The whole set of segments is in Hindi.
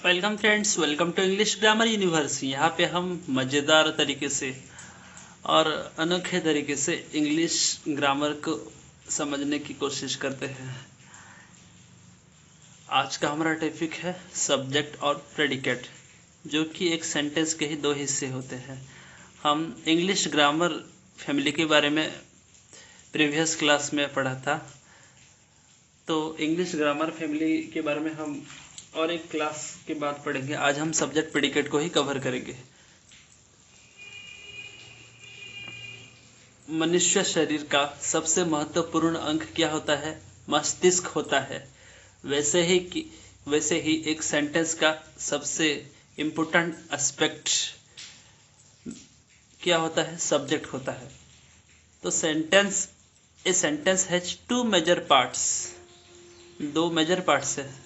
Welcome friends, welcome to English grammar universe. यहाँ पे हम मज़ेदार तरीके से और अनोखे तरीके से इंग्लिश ग्रामर को समझने की कोशिश करते हैं। आज का हमारा टॉपिक है सब्जेक्ट और प्रेडिकेट, जो कि एक सेंटेंस के ही दो हिस्से होते हैं। हम इंग्लिश ग्रामर फैमिली के बारे में प्रीवियस क्लास में पढ़ा था, तो इंग्लिश ग्रामर फैमिली के बारे में हम और एक क्लास के बाद पढ़ेंगे। आज हम सब्जेक्ट प्रेडिकेट को ही कवर करेंगे। मनुष्य शरीर का सबसे महत्वपूर्ण अंग क्या होता है? मस्तिष्क होता है। वैसे ही एक सेंटेंस का सबसे इम्पोर्टेंट एस्पेक्ट क्या होता है? सब्जेक्ट होता है। तो a sentence has two major parts, दो मेजर पार्ट्स है,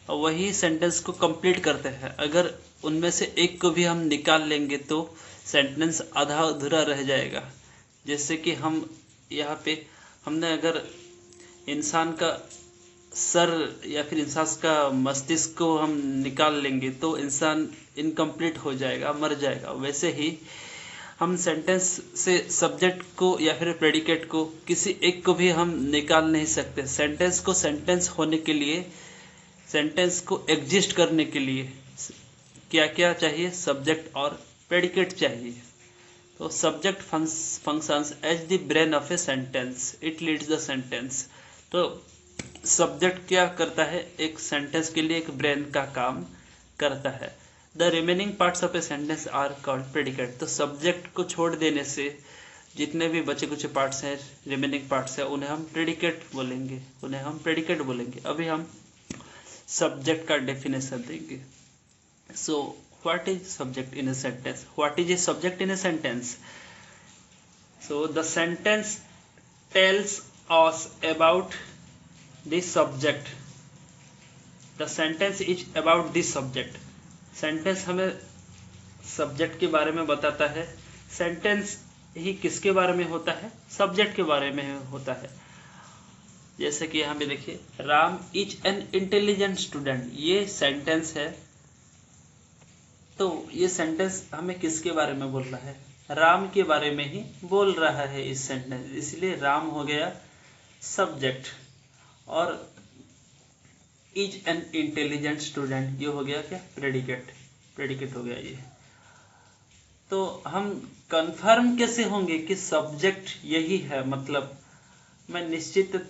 और वही सेंटेंस को कंप्लीट करते हैं। अगर उनमें से एक को भी हम निकाल लेंगे तो सेंटेंस आधा अधूरा रह जाएगा। जैसे कि हम यहाँ पे हमने अगर इंसान का सर या फिर इंसान का मस्तिष्क को हम निकाल लेंगे तो इंसान इनकम्प्लीट हो जाएगा, मर जाएगा। वैसे ही हम सेंटेंस से सब्जेक्ट को या फिर प्रेडिकेट को किसी एक को भी हम निकाल नहीं सकते। सेंटेंस को सेंटेंस होने के लिए, सेंटेंस को एग्जिस्ट करने के लिए क्या क्या चाहिए? सब्जेक्ट और प्रेडिकेट चाहिए। तो subject functions as the brain of a sentence, it leads the sentence. तो सब्जेक्ट क्या करता है? एक सेंटेंस के लिए एक ब्रेन का काम करता है। The remaining parts of a sentence are called predicate. तो सब्जेक्ट को छोड़ देने से जितने भी बचे कुछ पार्ट्स हैं, रिमेनिंग पार्ट्स हैं, उन्हें हम प्रेडिकेट बोलेंगे। अभी हम सब्जेक्ट का डेफिनेशन देंगे। So what is subject in a sentence? What is a subject in a sentence? So the sentence tells us about the subject. The sentence is about the subject. Sentence हमें सब्जेक्ट के बारे में बताता है। सेंटेंस ही किसके बारे में होता है? सब्जेक्ट के बारे में होता है। जैसे कि यहाँ पे देखिए, Ram is an intelligent student, ये सेंटेंस है। तो ये सेंटेंस हमें किसके बारे में बोल रहा है? राम के बारे में ही बोल रहा है इस सेंटेंस, इसलिए राम हो गया सब्जेक्ट, और इज एन इंटेलिजेंट स्टूडेंट ये हो गया क्या? प्रेडिकेट हो गया ये। तो हम कंफर्म कैसे होंगे कि सब्जेक्ट यही है? मतलब मैं निश्चितता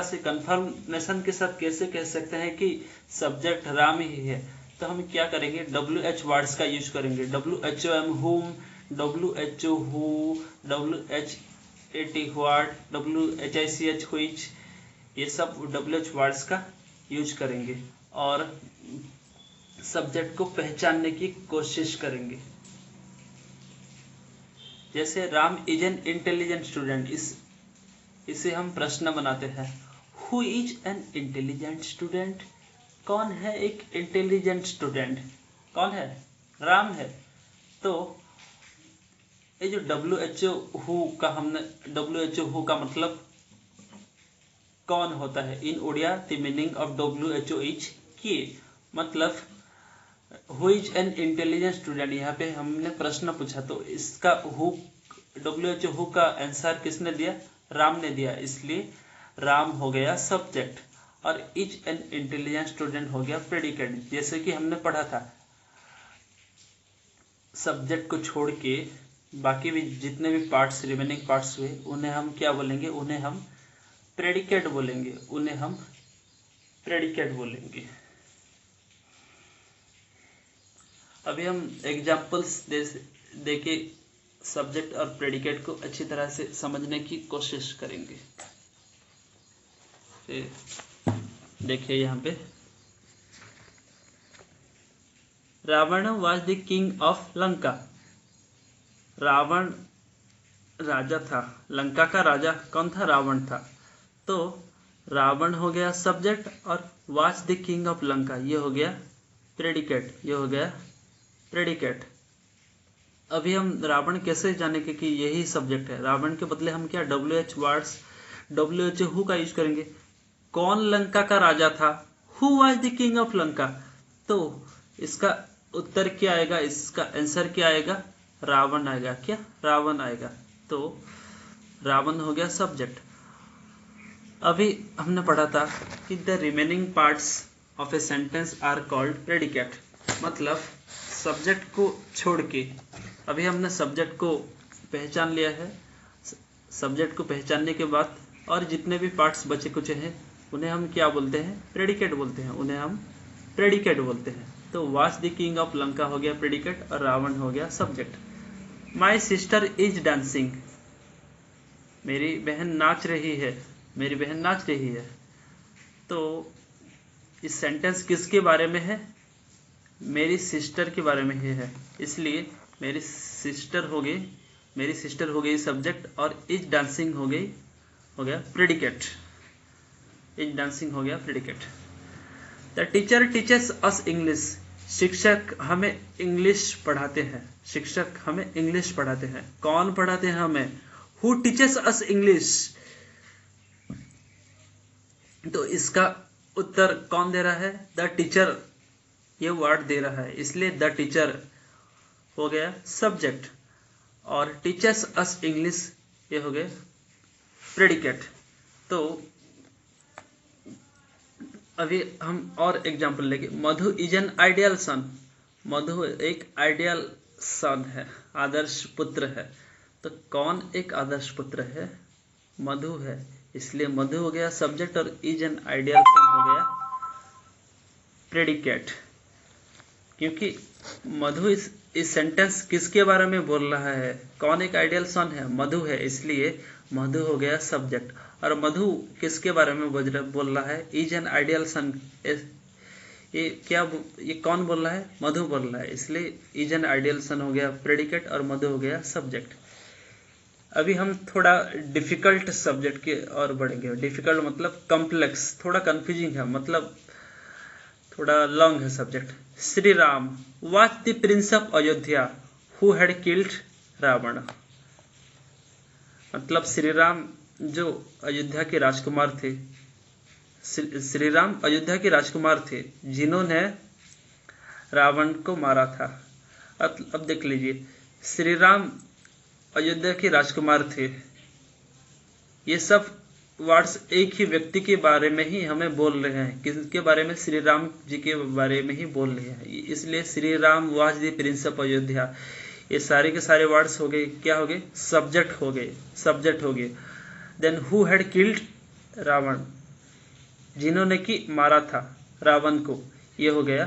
से कंफर्मेशन के साथ कैसे कह सकते हैं कि सब्जेक्ट राम ही है? तो हम क्या करेंगे? WH वर्ड्स का यूज करेंगे। WHOM whom, WHO who, WHAT what, WHICH which, ये सब WH वर्ड्स का यूज करेंगे और सब्जेक्ट को पहचानने की कोशिश करेंगे। जैसे Ram is an intelligent student, इसे हम प्रश्न बनाते हैं। Who is an intelligent student? कौन है एक इंटेलिजेंट स्टूडेंट? कौन है? राम है। तो ये जो WHO हु का मतलब कौन होता है? In Odia the meaning of WHO is के, मतलब who is an intelligent student. यहाँ पे हमने प्रश्न पूछा, तो इसका WHO हु का आंसर किसने दिया? राम ने दिया, इसलिए राम हो गया सब्जेक्ट और इज एन इंटेलिजेंट स्टूडेंट हो गया प्रेडिकेट। जैसे कि हमने पढ़ा था, सब्जेक्ट को छोड़ के बाकी भी जितने भी पार्ट्स, रिमेनिंग पार्ट्स हुए, उन्हें हम क्या बोलेंगे? उन्हें हम प्रेडिकेट बोलेंगे। अभी हम एग्जाम्पल्स देके सब्जेक्ट और प्रेडिकेट को अच्छी तरह से समझने की कोशिश करेंगे। देखिए यहाँ पे, Ravana was the king of Lanka. Ravana राजा था, लंका का राजा कौन था? रावण था। तो रावण हो गया सब्जेक्ट और was the king of Lanka ये हो गया प्रेडिकेट। अभी हम रावण कैसे जानेंगे कि यही सब्जेक्ट है? रावण के बदले हम क्या WHO हु का यूज करेंगे। कौन लंका का राजा था? Who was the king of Lanka, तो इसका उत्तर क्या आएगा, इसका आंसर क्या आएगा, रावण आएगा। क्या, रावण आएगा। तो रावण हो गया सब्जेक्ट। अभी हमने पढ़ा था कि the remaining parts of a sentence are called predicate, मतलब सब्जेक्ट को छोड़ के, अभी हमने सब्जेक्ट को पहचान लिया है। सब्जेक्ट को पहचानने के बाद और जितने भी पार्ट्स बचे कुचे हैं उन्हें हम क्या बोलते हैं, प्रेडिकेट बोलते हैं, उन्हें हम प्रेडिकेट बोलते हैं। तो was the king of Lanka हो गया प्रेडिकेट और रावण हो गया subject. My sister is dancing, मेरी बहन नाच रही है, मेरी बहन नाच रही है। तो इस सेंटेंस किसके बारे में है, मेरी सिस्टर के बारे में ही है, इसलिए मेरी सिस्टर हो गई सब्जेक्ट और इज डांसिंग हो गया प्रेडिकेट। इज डांसिंग हो गया predicate. The teacher teachers us English, शिक्षक हमें इंग्लिश पढ़ाते हैं, शिक्षक हमें इंग्लिश पढ़ाते हैं। कौन पढ़ाते हैं हमें, हु टीचर्स अस इंग्लिश। तो इसका उत्तर कौन दे रहा है, द टीचर, ये वर्ड दे रहा है, इसलिए द टीचर हो गया सब्जेक्ट और टीचर्स अस इंग्लिश ये हो गए प्रेडिकेट। तो अभी हम और एग्जांपल लेंगे। मधु इज एन आइडियल सन, मधु एक आइडियल सन है, आदर्श पुत्र है। तो कौन एक आदर्श पुत्र है, मधु है, इसलिए मधु हो गया सब्जेक्ट और इज एन आइडियल सन हो गया प्रेडिकेट। क्योंकि मधु इस सेंटेंस किसके बारे में बोल रहा है, कौन एक आइडियल सन है, मधु है, इसलिए मधु हो गया सब्जेक्ट। और मधु किसके बारे में बोल रहा है, इज एन आइडियल सन, ये कौन बोल रहा है, मधु बोल रहा है, इसलिए इज एन आइडियल सन हो गया प्रेडिकेट और मधु हो गया सब्जेक्ट। अभी हम थोड़ा डिफिकल्ट सब्जेक्ट के और बढ़ेंगे। डिफिकल्ट मतलब कॉम्प्लेक्स, थोड़ा कंफ्यूजिंग है, मतलब थोड़ा लॉन्ग है subject. Shri Ram was the prince of Ayodhya who had killed Ravan, मतलब श्री राम जो अयोध्या के राजकुमार थे, श्री राम अयोध्या के राजकुमार थे जिन्होंने रावण को मारा था। अब देख लीजिए, श्री राम अयोध्या के राजकुमार थे, ये सब वर्ड्स एक ही व्यक्ति के बारे में ही हमें बोल रहे हैं, किसके बारे में, श्री राम जी के बारे में ही बोल रहे हैं, इसलिए Shri Ram was the prince of Ayodhya. ये सारे के सारे वर्ड्स हो गए, क्या हो गए, सब्जेक्ट हो गए। Then who had killed Ravan, जिन्होंने कि मारा था रावण को, ये हो गया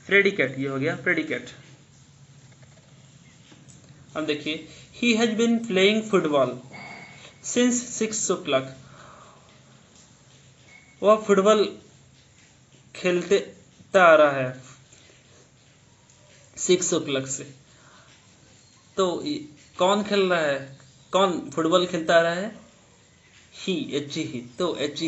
प्रेडिकेट, अब देखिए, he has been playing football since 6 o'clock, वह फुटबॉल खेलता आ रहा है 6 o'clock से। तो कौन खेल रहा है, कौन फुटबॉल खेलता आ रहा है, ही, तो एच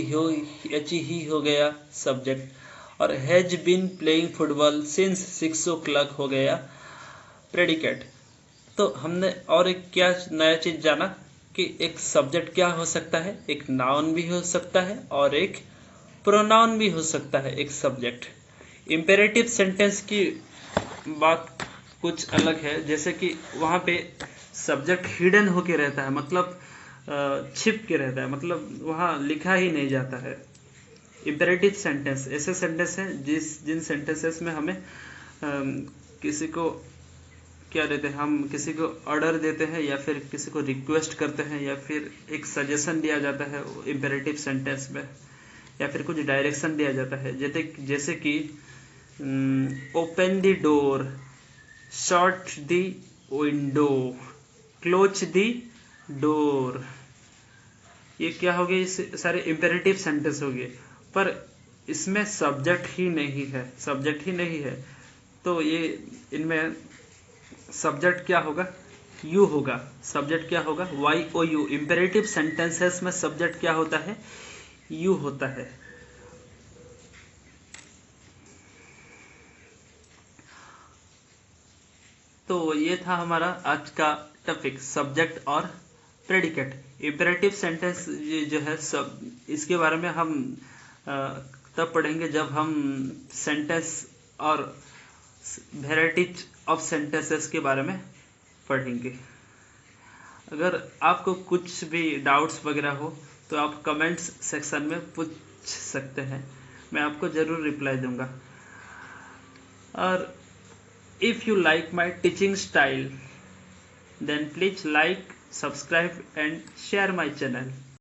ही हो गया सब्जेक्ट और has been playing football since 6 o'clock हो गया प्रेडिकेट। तो हमने और एक क्या नया चीज जाना कि एक सब्जेक्ट क्या हो सकता है, एक नाउन भी हो सकता है और एक प्रोनाउन भी हो सकता है एक सब्जेक्ट। इम्पेरेटिव सेंटेंस की बात कुछ अलग है, जैसे कि वहाँ पे सब्जेक्ट हिडन होके रहता है, मतलब छिप के रहता है, मतलब वहाँ लिखा ही नहीं जाता है। इम्पेरेटिव सेंटेंस ऐसे सेंटेंस हैं जिन सेंटेंसेस में हमें किसी को क्या देते हैं, हम किसी को ऑर्डर देते हैं या फिर किसी को रिक्वेस्ट करते हैं या फिर एक सजेशन दिया जाता है इम्पेरेटिव सेंटेंस में, या फिर कुछ डायरेक्शन दिया जाता है, जैसे कि open the door, shut the window, close the door. ये क्या हो गए, इस सारे इम्पेरेटिव सेंटेंस हो गए, पर इसमें सब्जेक्ट ही नहीं है। तो ये इनमें सब्जेक्ट क्या होगा, यू होगा। सब्जेक्ट क्या होगा, YOU। इम्पेरेटिव सेंटेंसेस में सब्जेक्ट क्या होता है, यू होता है। तो ये था हमारा आज का टॉपिक, सब्जेक्ट और प्रेडिकेट। इम्पेरेटिव सेंटेंस जो है सब, इसके बारे में हम तब पढ़ेंगे जब हम सेंटेंस और वेराइटीज ऑफ सेंटेंसेस के बारे में पढ़ेंगे। अगर आपको कुछ भी डाउट्स वगैरह हो तो आप कमेंट्स सेक्शन में पूछ सकते हैं, मैं आपको ज़रूर रिप्लाई दूंगा। और if you like my teaching style then please like, subscribe and share my channel.